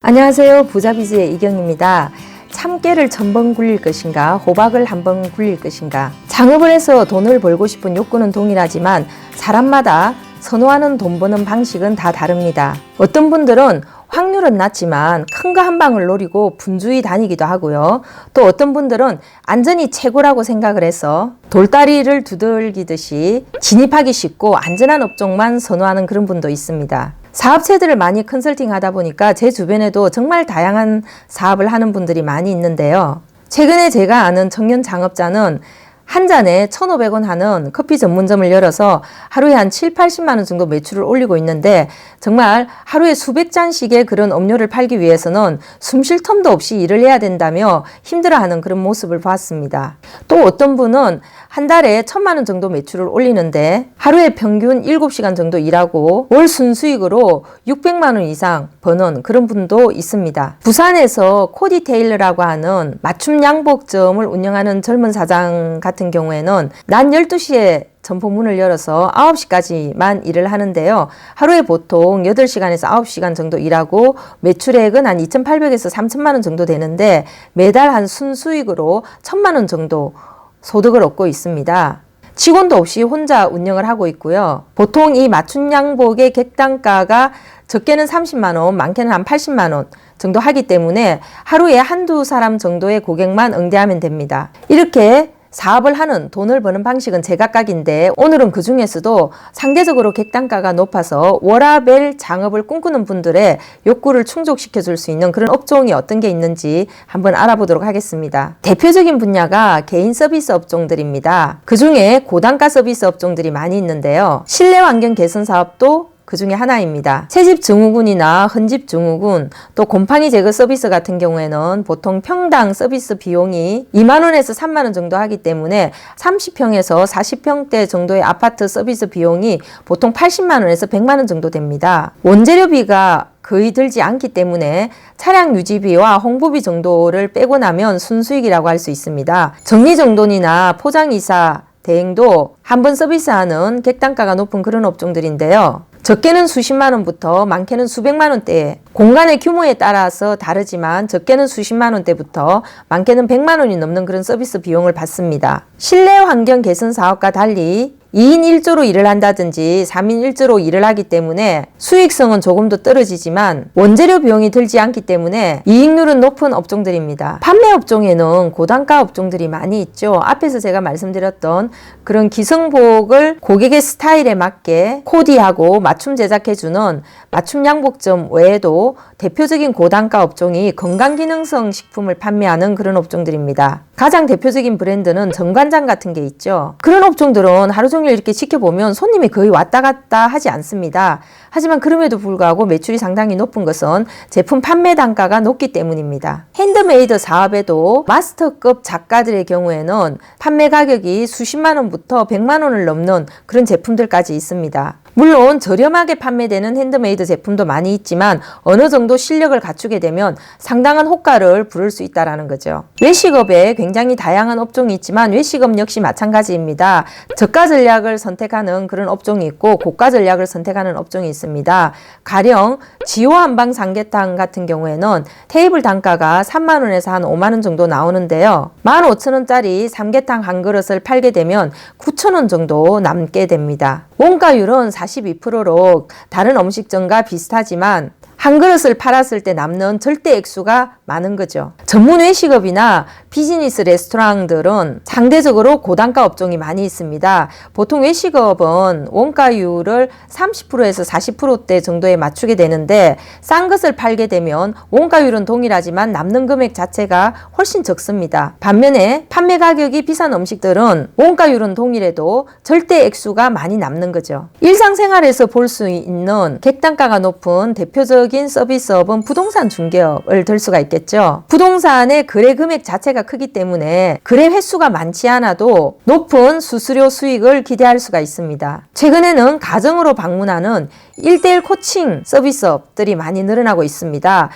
안녕하세요. 부자비즈의 이경입니다. 참깨를 1000번 굴릴 것인가, 호박을 한 번 굴릴 것인가. 창업을 해서 돈을 벌고 싶은 욕구는 동일하지만 사람마다 선호하는 돈 버는 방식은 다 다릅니다. 어떤 분들은 확률은 낮지만 큰 거 한 방을 노리고 분주히 다니기도 하고요. 또 어떤 분들은 안전이 최고라고 생각을 해서 돌다리를 두들기듯이 진입하기 쉽고 안전한 업종만 선호하는 그런 분도 있습니다. 사업체들을 많이 컨설팅 하다 보니까 제 주변에도 정말 다양한 사업을 하는 분들이 많이 있는데요. 최근에 제가 아는 청년 창업자는 한 잔에 1,500원 하는 커피 전문점을 열어서 하루에 한 7, 80만 원 정도 매출을 올리고 있는데 정말 하루에 수백 잔씩의 그런 음료를 팔기 위해서는 숨 쉴 틈도 없이 일을 해야 된다며 힘들어하는 그런 모습을 봤습니다. 또 어떤 분은 한 달에 1,000만 원 정도 매출을 올리는데 하루에 평균 7시간 정도 일하고 월 순수익으로 600만 원 이상 버는 그런 분도 있습니다. 부산에서 코디테일러라고 하는 맞춤 양복점을 운영하는 젊은 사장 같은 경우에는 낮 12시에 점포 문을 열어서 9시까지만 일을 하는데요. 하루에 보통 8시간에서 9시간 정도 일하고 매출액은 한 2,800에서 3,000만 원 정도 되는데 매달 한 순수익으로 1,000만 원 정도 소득을 얻고 있습니다. 직원도 없이 혼자 운영을 하고 있고요. 보통 이 맞춤 양복의 객단가가 적게는 30만 원, 많게는 한 80만 원 정도 하기 때문에 하루에 한두 사람 정도의 고객만 응대하면 됩니다. 이렇게 사업을 하는 돈을 버는 방식은 제각각인데 오늘은 그 중에서도 상대적으로 객단가가 높아서 워라밸 창업을 꿈꾸는 분들의 욕구를 충족시켜 줄 수 있는 그런 업종이 어떤 게 있는지 한번 알아보도록 하겠습니다. 대표적인 분야가 개인 서비스 업종들입니다. 그 중에 고단가 서비스 업종들이 많이 있는데요. 실내 환경 개선 사업도 그 중에 하나입니다. 새집 증후군이나 헌집 증후군, 또 곰팡이 제거 서비스 같은 경우에는 보통 평당 서비스 비용이 2만 원에서 3만 원 정도 하기 때문에 30평에서 40평대 정도의 아파트 서비스 비용이 보통 80만 원에서 100만 원 정도 됩니다. 원재료비가 거의 들지 않기 때문에 차량 유지비와 홍보비 정도를 빼고 나면 순수익이라고 할 수 있습니다. 정리정돈이나 포장이사 대행도 한번 서비스하는 객단가가 높은 그런 업종들인데요. 적게는 수십만 원부터 많게는 수백만 원대, 공간의 규모에 따라서 다르지만 적게는 수십만 원대부터 많게는 100만 원이 넘는 그런 서비스 비용을 받습니다. 실내 환경 개선 사업과 달리 2인 1조로 일을 한다든지 3인 1조로 일을 하기 때문에 수익성은 조금 더 떨어지지만 원재료 비용이 들지 않기 때문에 이익률은 높은 업종들입니다. 판매 업종에는 고단가 업종들이 많이 있죠. 앞에서 제가 말씀드렸던 그런 기성복을 고객의 스타일에 맞게 코디하고 맞춤 제작해주는 맞춤 양복점 외에도 대표적인 고단가 업종이 건강기능성 식품을 판매하는 그런 업종들입니다. 가장 대표적인 브랜드는 정관장 같은 게 있죠. 그런 업종들은 하루 종일 이렇게 지켜보면 손님이 거의 왔다 갔다 하지 않습니다. 하지만 그럼에도 불구하고 매출이 상당히 높은 것은 제품 판매 단가가 높기 때문입니다. 핸드메이드 사업에도 마스터급 작가들의 경우에는 판매 가격이 수십만 원부터 100만 원을 넘는 그런 제품들까지 있습니다. 물론 저렴하게 판매되는 핸드메이드 제품도 많이 있지만 어느 정도 실력을 갖추게 되면 상당한 호가를 부를 수 있다는 거죠. 외식업에 굉장히 다양한 업종이 있지만 외식업 역시 마찬가지입니다. 저가 전략을 선택하는 그런 업종이 있고 고가 전략을 선택하는 업종이 있습니다. 가령 지호 한방 삼계탕 같은 경우에는 테이블 단가가 3만 원에서 한 5만 원 정도 나오는데요. 15,000원짜리 삼계탕 한 그릇을 팔게 되면 9,000원 정도 남게 됩니다. 원가율은 42%로 다른 음식점과 비슷하지만 한 그릇을 팔았을 때 남는 절대 액수가 많은 거죠. 전문 외식업이나 비즈니스 레스토랑들은 상대적으로 고단가 업종이 많이 있습니다. 보통 외식업은 원가율을 30%에서 40%대 정도에 맞추게 되는데 싼 것을 팔게 되면 원가율은 동일하지만 남는 금액 자체가 훨씬 적습니다. 반면에 판매 가격이 비싼 음식들은 원가율은 동일해도 절대 액수가 많이 남는 거죠. 일상생활에서 볼 수 있는 객단가가 높은 대표적인 서비스업은 부동산 중개업을 들 수가 있겠죠. 부동산의 거래 금액 자체가 크기 때문에 거래 횟수가 많지 않아도 높은 수수료 수익을 기대할 수가 있습니다. 최근에는 가정으로 방문하는 1:1 코칭 서비스업들이 많이 늘어나고 있습니다.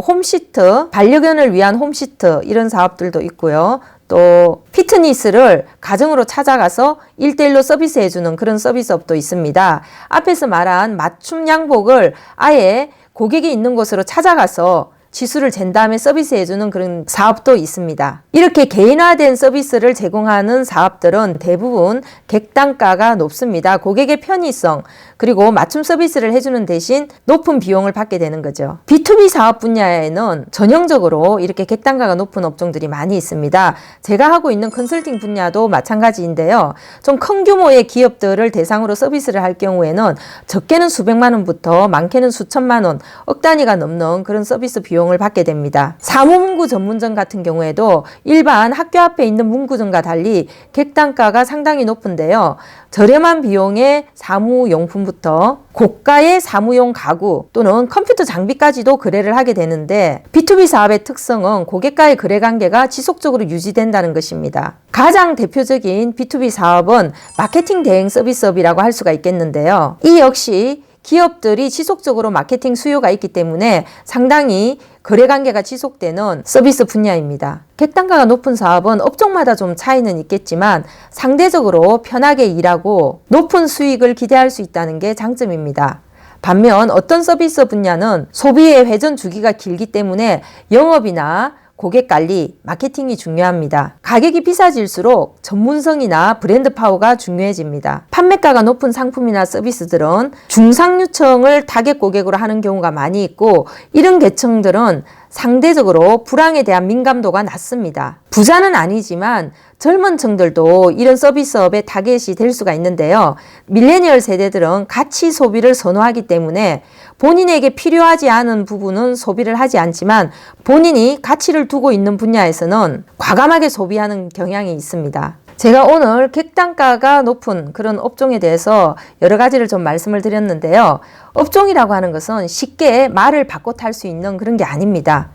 홈시트, 반려견을 위한 홈시트 이런 사업들도 있고요. 또 피트니스를 가정으로 찾아가서 1:1로 서비스해주는 그런 서비스업도 있습니다. 앞에서 말한 맞춤 양복을 아예 고객이 있는 곳으로 찾아가서 지수를 잰 다음에 서비스해주는 그런 사업도 있습니다. 이렇게 개인화된 서비스를 제공하는 사업들은 대부분 객단가가 높습니다. 고객의 편의성 그리고 맞춤 서비스를 해주는 대신 높은 비용을 받게 되는 거죠. B2B 사업 분야에는 전형적으로 이렇게 객단가가 높은 업종들이 많이 있습니다. 제가 하고 있는 컨설팅 분야도 마찬가지인데요. 좀 큰 규모의 기업들을 대상으로 서비스를 할 경우에는 적게는 수백만 원부터 많게는 수천만 원, 억 단위가 넘는 그런 서비스 비용을 받게 됩니다. 사무문구 전문점 같은 경우에도 일반 학교 앞에 있는 문구점과 달리 객단가가 상당히 높은데요. 저렴한 비용의 사무용품부터 고가의 사무용 가구 또는 컴퓨터 장비까지도 거래를 하게 되는데 B2B 사업의 특성은 고객과의 거래 관계가 지속적으로 유지된다는 것입니다. 가장 대표적인 B2B 사업은 마케팅 대행 서비스업이라고 할 수가 있겠는데요. 이 역시 기업들이 지속적으로 마케팅 수요가 있기 때문에 상당히 거래 관계가 지속되는 서비스 분야입니다. 객단가가 높은 사업은 업종마다 좀 차이는 있겠지만 상대적으로 편하게 일하고 높은 수익을 기대할 수 있다는 게 장점입니다. 반면 어떤 서비스 분야는 소비의 회전 주기가 길기 때문에 영업이나 고객 관리, 마케팅이 중요합니다. 가격이 비싸질수록 전문성이나 브랜드 파워가 중요해집니다. 판매가가 높은 상품이나 서비스들은 중상류층을 타겟 고객으로 하는 경우가 많이 있고 이런 계층들은 상대적으로 불황에 대한 민감도가 낮습니다. 부자는 아니지만 젊은 층들도 이런 서비스업의 타겟이 될 수가 있는데요. 밀레니얼 세대들은 가치 소비를 선호하기 때문에 본인에게 필요하지 않은 부분은 소비를 하지 않지만 본인이 가치를 두고 있는 분야에서는 과감하게 소비하는 경향이 있습니다. 제가 오늘 객단가가 높은 그런 업종에 대해서 여러 가지를 좀 말씀을 드렸는데요. 업종이라고 하는 것은 쉽게 말을 바꿔 탈 수 있는 그런 게 아닙니다.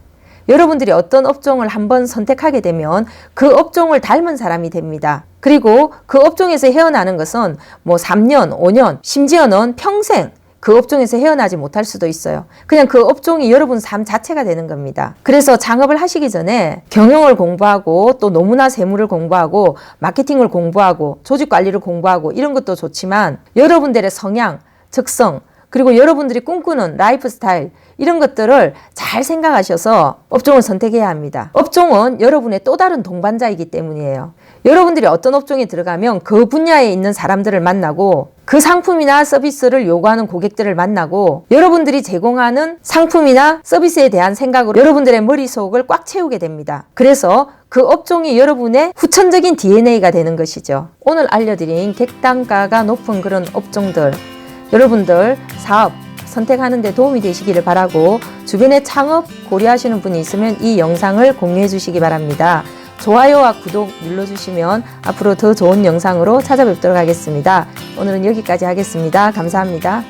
여러분들이 어떤 업종을 한번 선택하게 되면 그 업종을 닮은 사람이 됩니다. 그리고 그 업종에서 헤어나는 것은 뭐 3년, 5년, 심지어는 평생 그 업종에서 헤어나지 못할 수도 있어요. 그냥 그 업종이 여러분 삶 자체가 되는 겁니다. 그래서 창업을 하시기 전에 경영을 공부하고 또 노무나 세무를 공부하고 마케팅을 공부하고 조직 관리를 공부하고 이런 것도 좋지만 여러분들의 성향, 적성, 그리고 여러분들이 꿈꾸는 라이프 스타일 이런 것들을 잘 생각하셔서 업종을 선택해야 합니다. 업종은 여러분의 또 다른 동반자이기 때문이에요. 여러분들이 어떤 업종에 들어가면 그 분야에 있는 사람들을 만나고 그 상품이나 서비스를 요구하는 고객들을 만나고 여러분들이 제공하는 상품이나 서비스에 대한 생각으로 여러분들의 머릿속을 꽉 채우게 됩니다. 그래서 그 업종이 여러분의 후천적인 DNA가 되는 것이죠. 오늘 알려드린 객단가가 높은 그런 업종들 여러분들 사업 선택하는 데 도움이 되시기를 바라고 주변에 창업 고려하시는 분이 있으면 이 영상을 공유해 주시기 바랍니다. 좋아요와 구독 눌러주시면 앞으로 더 좋은 영상으로 찾아뵙도록 하겠습니다. 오늘은 여기까지 하겠습니다. 감사합니다.